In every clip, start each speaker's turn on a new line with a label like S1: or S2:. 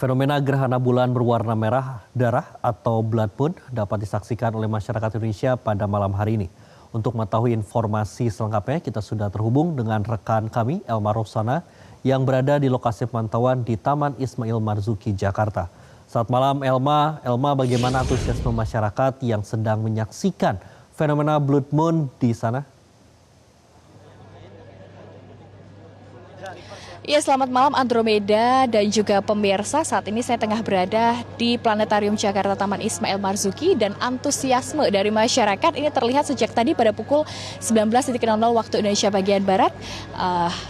S1: Fenomena gerhana bulan berwarna merah darah atau blood moon dapat disaksikan oleh masyarakat Indonesia pada malam hari ini. Untuk mengetahui informasi selengkapnya, kita sudah terhubung dengan rekan kami, Elma Roksana, yang berada di lokasi pemantauan di Taman Ismail Marzuki, Jakarta. Selamat malam, Elma. Elma, bagaimana antusiasme masyarakat yang sedang menyaksikan fenomena blood moon di sana?
S2: Ya, selamat malam Andromeda dan juga pemirsa. Saat ini saya tengah berada di Planetarium Jakarta Taman Ismail Marzuki dan antusiasme dari masyarakat ini terlihat sejak tadi pada pukul 19.00 waktu Indonesia bagian Barat.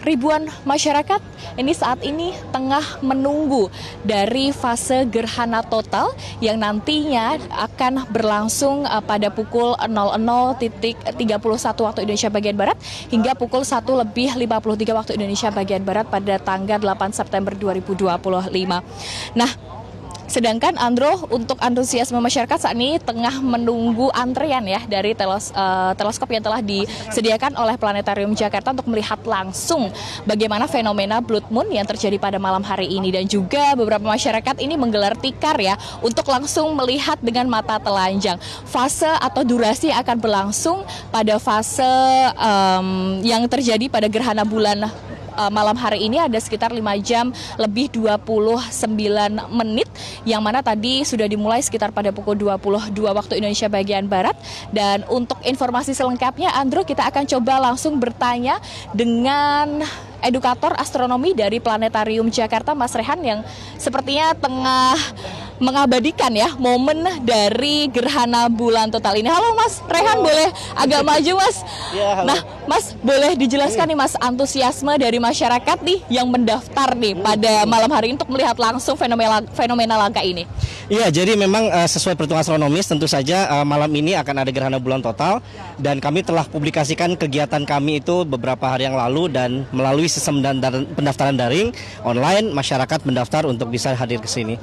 S2: Ribuan masyarakat ini saat ini tengah menunggu dari fase gerhana total yang nantinya akan berlangsung pada pukul 00.31 waktu Indonesia bagian Barat hingga pukul 1:53 waktu Indonesia bagian Barat pada tanggal 8 September 2025. Nah, sedangkan Andro, untuk antusiasme masyarakat saat ini tengah menunggu antrian ya dari teleskop yang telah disediakan oleh Planetarium Jakarta untuk melihat langsung bagaimana fenomena blood moon yang terjadi pada malam hari ini, dan juga beberapa masyarakat ini menggelar tikar ya untuk langsung melihat dengan mata telanjang. Fase atau durasi akan berlangsung pada fase yang terjadi pada gerhana bulan malam hari ini ada sekitar 5 jam lebih 29 menit, yang mana tadi sudah dimulai sekitar pada pukul 22 waktu Indonesia bagian Barat. Dan untuk informasi selengkapnya, Andro, kita akan coba langsung bertanya dengan edukator astronomi dari Planetarium Jakarta, Mas Rehan, yang sepertinya tengah mengabadikan ya momen dari gerhana bulan total ini. Halo Mas Rehan, boleh agak maju Mas?
S3: Ya, halo.
S2: Nah Mas, boleh dijelaskan nih Mas, antusiasme dari masyarakat nih yang mendaftar nih pada malam hari ini untuk melihat langsung fenomena langka ini?
S3: Iya, jadi memang sesuai perhitungan astronomis tentu saja malam ini akan ada gerhana bulan total, dan kami telah publikasikan kegiatan kami itu beberapa hari yang lalu, dan melalui sistem pendaftaran daring online masyarakat mendaftar untuk bisa hadir ke sini.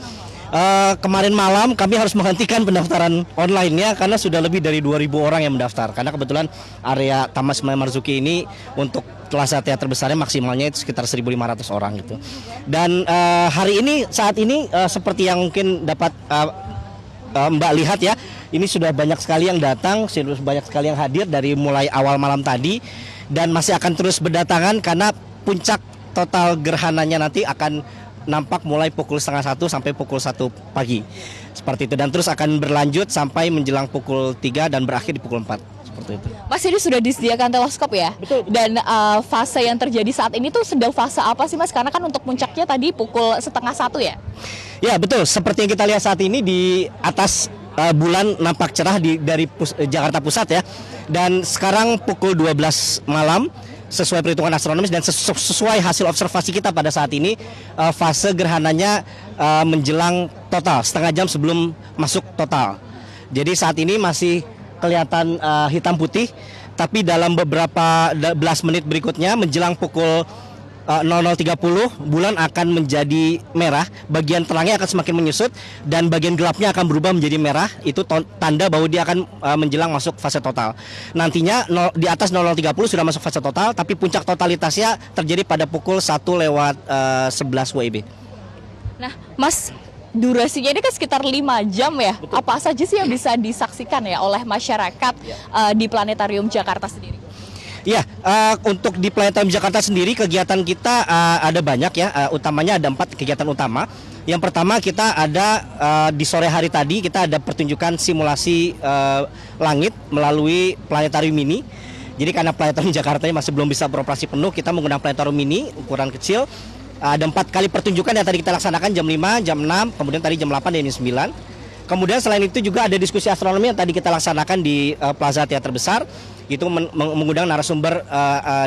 S3: Kemarin malam kami harus menghentikan pendaftaran online-nya karena sudah lebih dari 2.000 orang yang mendaftar, karena kebetulan area Taman Ismail Marzuki ini untuk plaza teater besarnya maksimalnya itu sekitar 1.500 orang gitu. Dan hari ini, saat ini seperti yang mungkin dapat Mbak lihat ya, ini sudah banyak sekali yang datang, sudah banyak sekali yang hadir dari mulai awal malam tadi, dan masih akan terus berdatangan karena puncak total gerhananya nanti akan nampak mulai pukul 12:30 sampai pukul 1 pagi. Seperti itu, dan terus akan berlanjut sampai menjelang pukul 3 dan berakhir di pukul 4. Seperti itu.
S2: Mas, ini sudah disediakan teleskop ya?
S3: Betul.
S2: Dan fase yang terjadi saat ini tuh sedang fase apa sih Mas? Karena kan untuk puncaknya tadi pukul 12:30 ya?
S3: Ya betul, seperti yang kita lihat saat ini di atas bulan nampak cerah dari Jakarta Pusat ya. Dan sekarang pukul 12 malam sesuai perhitungan astronomis dan sesuai hasil observasi kita pada saat ini, fase gerhananya menjelang total, setengah jam sebelum masuk total. Jadi saat ini masih kelihatan hitam putih, tapi dalam beberapa belas menit berikutnya menjelang pukul 00.30 bulan akan menjadi merah, bagian terangnya akan semakin menyusut dan bagian gelapnya akan berubah menjadi merah. Itu tanda bahwa dia akan menjelang masuk fase total. Nantinya di atas 00.30 sudah masuk fase total, tapi puncak totalitasnya terjadi pada pukul 1:11 WIB.
S2: Nah Mas, durasinya ini kan sekitar 5 jam ya. Betul. Apa saja sih yang bisa disaksikan ya oleh masyarakat di Planetarium Jakarta sendiri?
S3: Ya, untuk di Planetarium Jakarta sendiri kegiatan kita ada banyak ya, utamanya ada 4 kegiatan utama. Yang pertama kita ada di sore hari tadi kita ada pertunjukan simulasi langit melalui Planetarium Mini. Jadi karena Planetarium Jakarta masih belum bisa beroperasi penuh, kita menggunakan Planetarium Mini ukuran kecil. Ada 4 kali pertunjukan yang tadi kita laksanakan jam 5, jam 6, kemudian tadi jam 8 dan jam 9. Kemudian selain itu juga ada diskusi astronomi yang tadi kita laksanakan di Plaza Teater Besar. Itu mengundang narasumber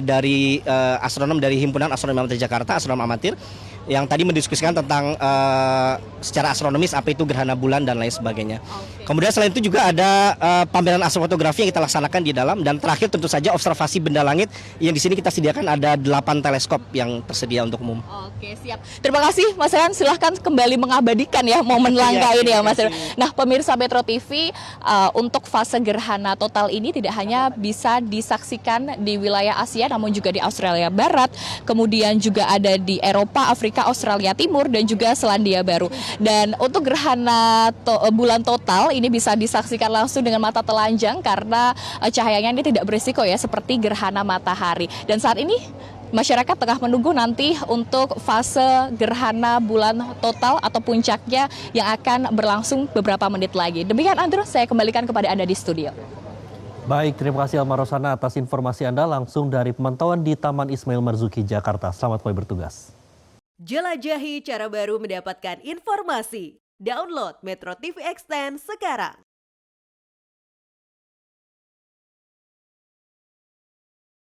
S3: dari astronom dari Himpunan Astronomi Amatir Jakarta, astronom amatir, yang tadi mendiskusikan tentang secara astronomis apa itu gerhana bulan dan lain sebagainya. Kemudian selain itu juga ada pameran astrofotografi yang kita laksanakan di dalam, dan terakhir tentu saja observasi benda langit yang di sini kita sediakan ada 8 teleskop yang tersedia untuk umum.
S2: Oke, siap. Terima kasih Mas Rehan, silahkan kembali mengabadikan ya momen langka ini ya Mas Rehan. Nah pemirsa Metro TV, untuk fase gerhana total ini tidak hanya bisa disaksikan di wilayah Asia namun juga di Australia Barat, kemudian juga ada di Eropa, Afrika, Amerika, Australia Timur, dan juga Selandia Baru. Dan untuk gerhana bulan total ini bisa disaksikan langsung dengan mata telanjang karena cahayanya ini tidak berisiko ya seperti gerhana matahari. Dan saat ini masyarakat tengah menunggu nanti untuk fase gerhana bulan total atau puncaknya yang akan berlangsung beberapa menit lagi. Demikian Andrew, saya kembalikan kepada Anda di studio.
S1: Baik, terima kasih Alma Rosana atas informasi Anda langsung dari pemantauan di Taman Ismail Marzuki, Jakarta. Selamat kembali bertugas.
S4: Jelajahi cara baru mendapatkan informasi. Download Metro TV Extend sekarang.